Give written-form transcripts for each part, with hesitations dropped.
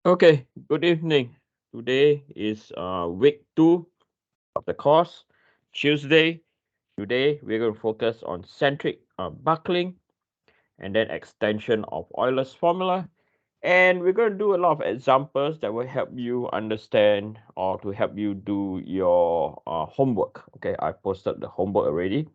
Okay, good evening. Today is week 2 of the course, Tuesday. Today we're going to focus on centric buckling and then extension of Euler's formula. And we're going to do a lot of examples that will help you understand or to help you do your homework. Okay, I posted the homework already.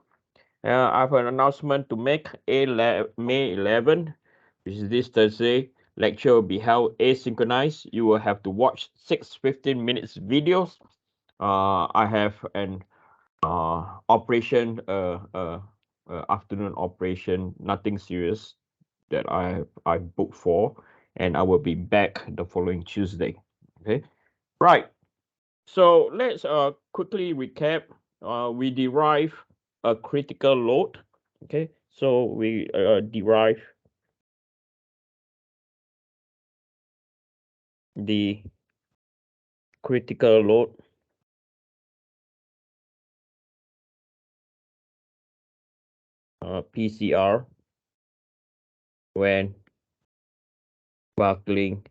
I have an announcement to make. May 11, which is this Thursday, lecture will be held asynchronized. You will have to watch 6 15 minutes videos. I have an afternoon operation, nothing serious that I booked for, and I will be back the following Tuesday. Okay, right. So let's quickly recap. We derive a critical load. Okay, so we derive the critical load PCR when buckling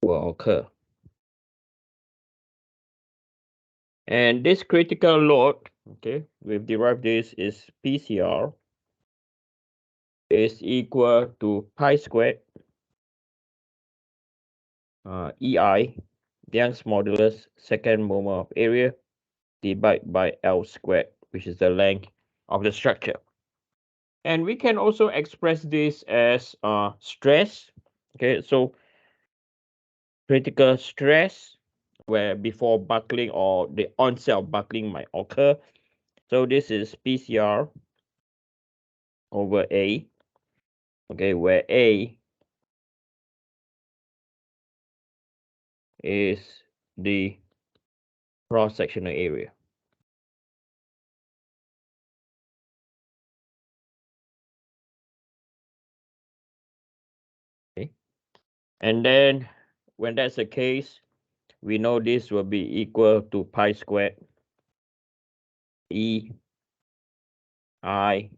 will occur. And this critical load, okay, we've derived this is PCR is equal to pi squared EI, Young's modulus, second moment of area, divided by L squared, which is the length of the structure. And we can also express this as stress. Okay, so critical stress, where before buckling or the onset of buckling might occur. So this is PCR over A, okay, where A is the cross-sectional area. Okay, and then when that's the case, we know this will be equal to pi squared E I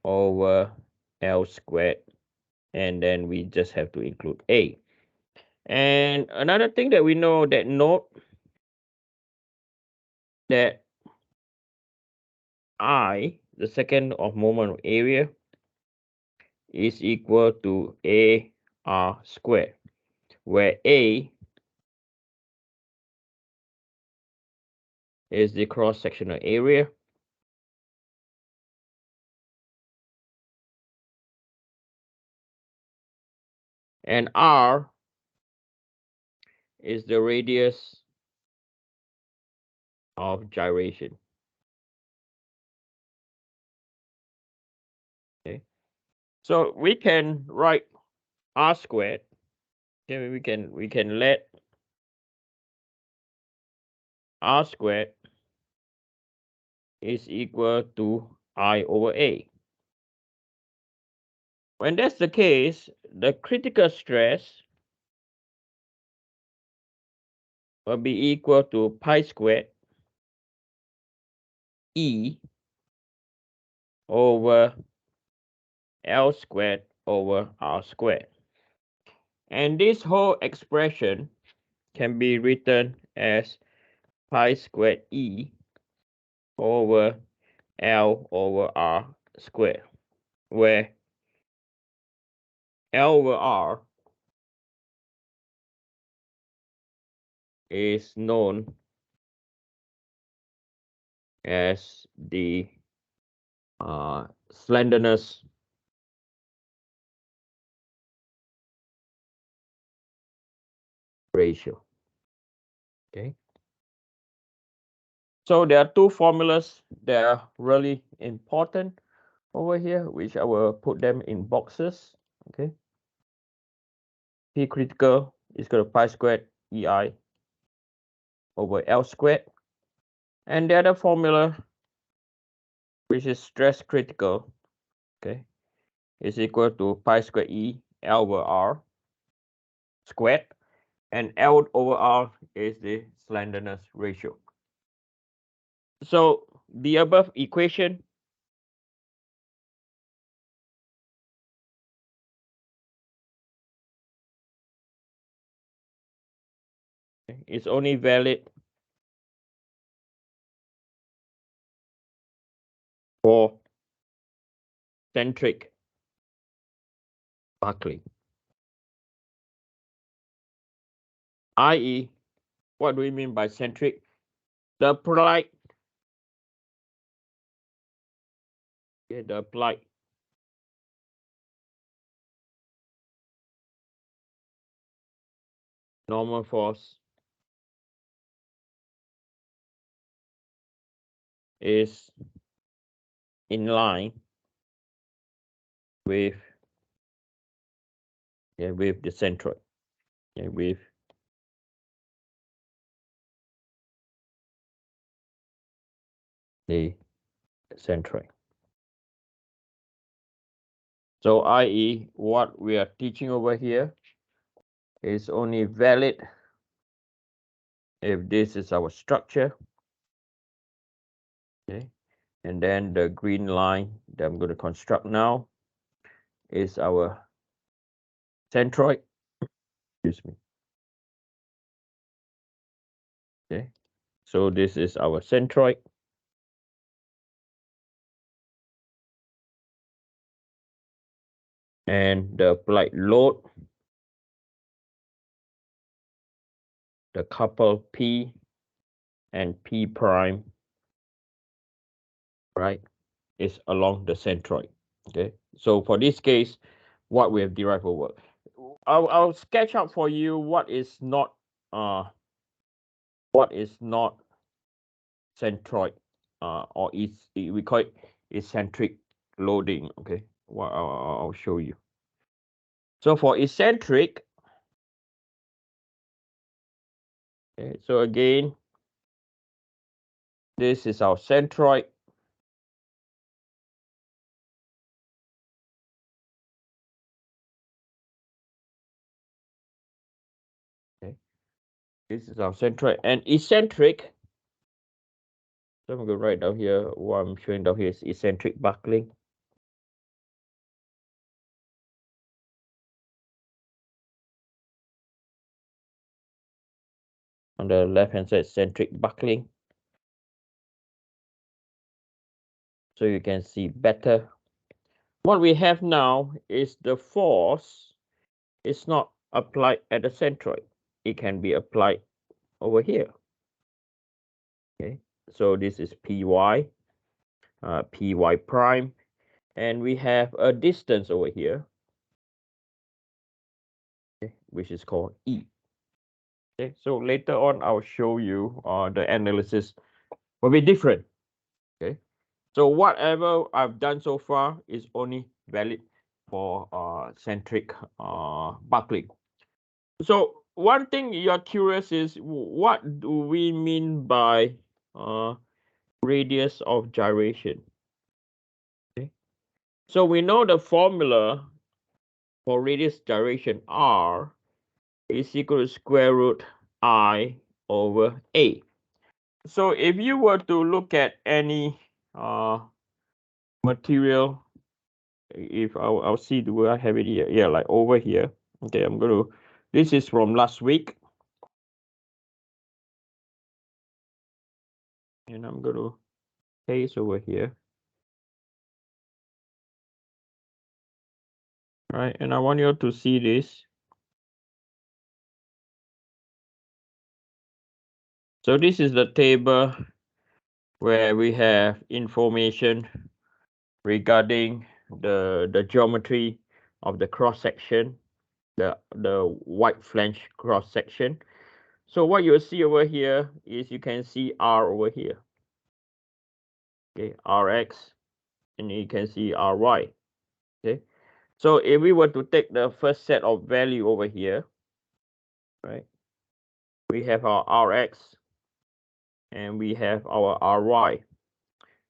over L squared, and then we just have to include A. And another thing that we know, that note that I, the second of moment of area, is equal to A R squared, where A is the cross-sectional area and R is the radius of gyration. Okay, so we can write R squared. Okay, we can let R squared is equal to I over A. When that's the case, the critical stress will be equal to pi squared E over L squared over R squared. And this whole expression can be written as pi squared E over L over R squared, where L over R is known as the slenderness ratio. Okay. So there are two formulas that are really important over here, which I will put them in boxes. Okay. P critical is equal to pi squared EI over L squared. And the other formula, which is stress critical, okay, is equal to pi squared E L over R squared. And L over R is the slenderness ratio. So the above equation It's only valid for centric buckling. I.e., what do we mean by centric? The applied normal force is in line with the centroid. With the centroid. So, i.e., what we are teaching over here is only valid if this is our structure. Okay, and then the green line that I'm going to construct now is our centroid. Excuse me. Okay, so this is our centroid. And the applied load, the couple P and P prime, right, is along the centroid. Okay, so for this case, what we have derived over, I'll sketch out for you what is not centroid, or we call it eccentric loading. Okay, well, I'll show you. So for eccentric, okay, so again, this is our centroid. Okay, this is our centroid, and eccentric. So I'm going to write down here what I'm showing down here is eccentric buckling. On the left hand side, centric buckling. So you can see better. What we have now is the force is not applied at the centroid. It can be applied over here. Okay, so this is Py, Py prime, and we have a distance over here, okay, which is called E. Okay, so later on I'll show you the analysis will be different. Okay, so whatever I've done so far is only valid for centric buckling. So one thing you're curious is, what do we mean by radius of gyration? Okay, so we know the formula for radius gyration R is equal to square root I over A. So if you were to look at any material, if I'll see, do I have it here? Yeah, like over here. Okay, I'm going to, this is from last week. And I'm going to paste over here. All right, and I want you to see this. So this is the table where we have information regarding the geometry of the cross section, the white flange cross section. So what you'll see over here is you can see R over here. Okay, Rx, and you can see Ry. Okay, so if we were to take the first set of value over here, right, we have our Rx and we have our Ry,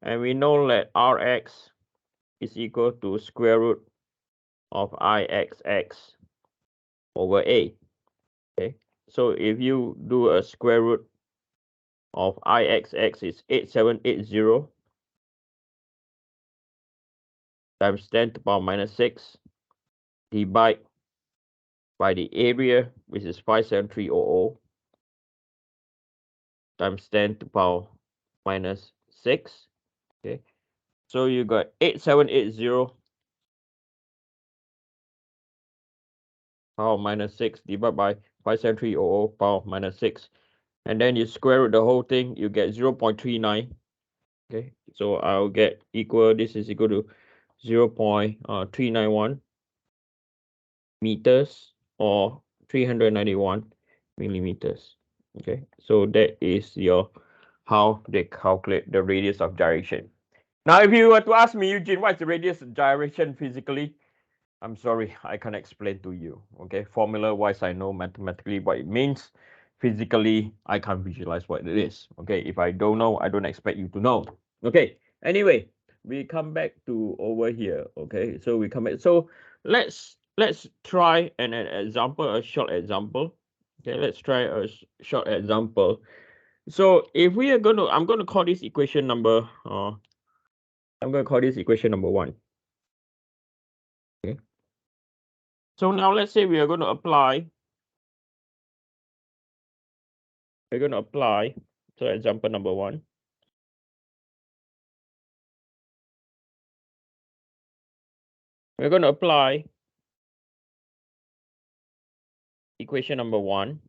and we know that Rx is equal to square root of Ixx over A. Okay, so if you do a square root of Ixx is 8780 times 10 to the power minus 6 divide by the area, which is 57300, times 10 to the power minus 6. Okay, so you got 8780 power minus 6 divided by 57300 power minus 6. And then you square root the whole thing, you get 0.39. Okay, so I'll get equal, this is equal to 0.391 meters or 391 millimeters. Okay, so that is your how they calculate the radius of gyration. Now, if you were to ask me, Eugene, what's the radius of gyration physically? I'm sorry, I can't explain to you. Okay, formula-wise, I know mathematically what it means. Physically, I can't visualize what it is. Okay, if I don't know, I don't expect you to know. Okay, anyway, we come back to over here. Okay, so we come back. So let's try an example, a short example. Okay, let's try a short example. So if we are going to, I'm going to call this equation number. I'm going to call this equation number 1. Okay. So now let's say we are going to apply. We're going to apply. So example number 1. We're going to apply equation number 1.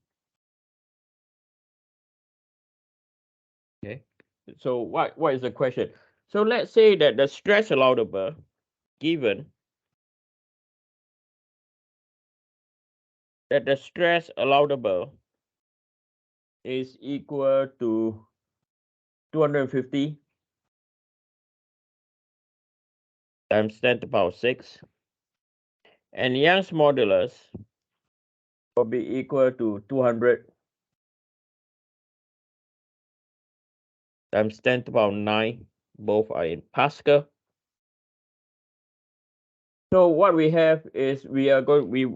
Okay. So what is the question? So let's say that the stress allowable given that the stress allowable is equal to 250 times 10 to the power 6, and Young's modulus will be equal to 200 times 10 to the power 9. Both are in Pascal. So what we have is we are going we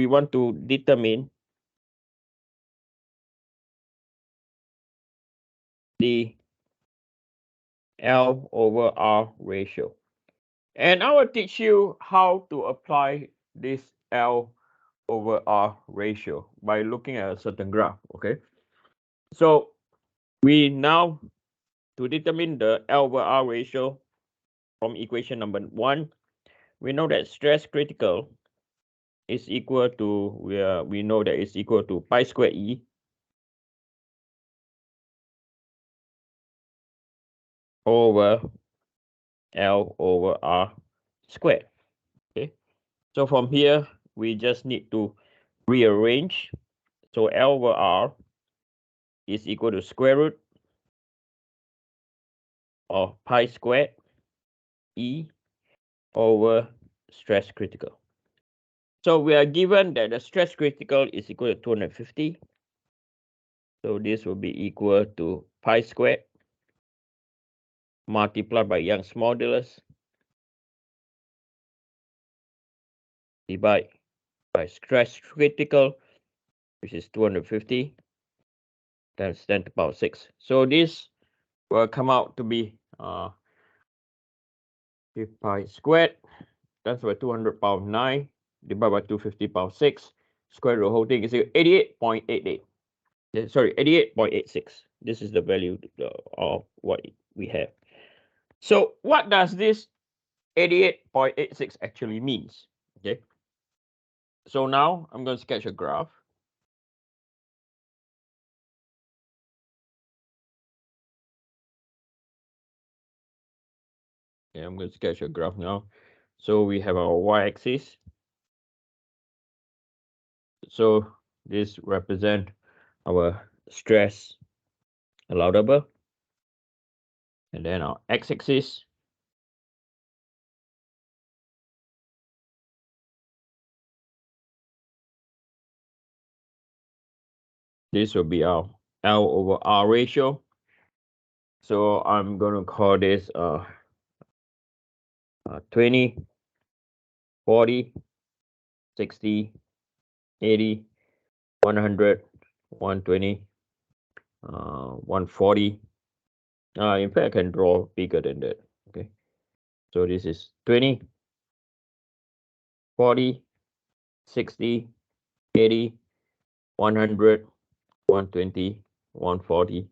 want to determine the L over R ratio. And I will teach you how to apply this L over R ratio by looking at a certain graph. Okay. So we now, to determine the L over R ratio from equation number 1, we know that stress critical is equal to, we know that it's equal to pi squared E over L over R squared. Okay. So from here, we just need to rearrange. So L over R is equal to square root of pi squared E over stress critical. So we are given that the stress critical is equal to 250. So this will be equal to pi squared multiplied by Young's modulus divided by stress critical, which is 250 times 10 to the power 6. So this will come out to be pi squared times by 200 power 9 divided by 250 power 6. Square root of the whole thing is 88.88. Sorry, 88.86. This is the value of what we have. So what does this 88.86 actually means? Okay. So now I'm going to sketch a graph. Okay, I'm going to sketch a graph now. So we have our y-axis. So this represent our stress allowable. And then our x-axis. This will be our L over R ratio. So I'm going to call this 20, 40, 60, 80, 100, 120, 140. In fact, I can draw bigger than that. Okay. So this is 20, 40, 60, 80, 100, 120, 140,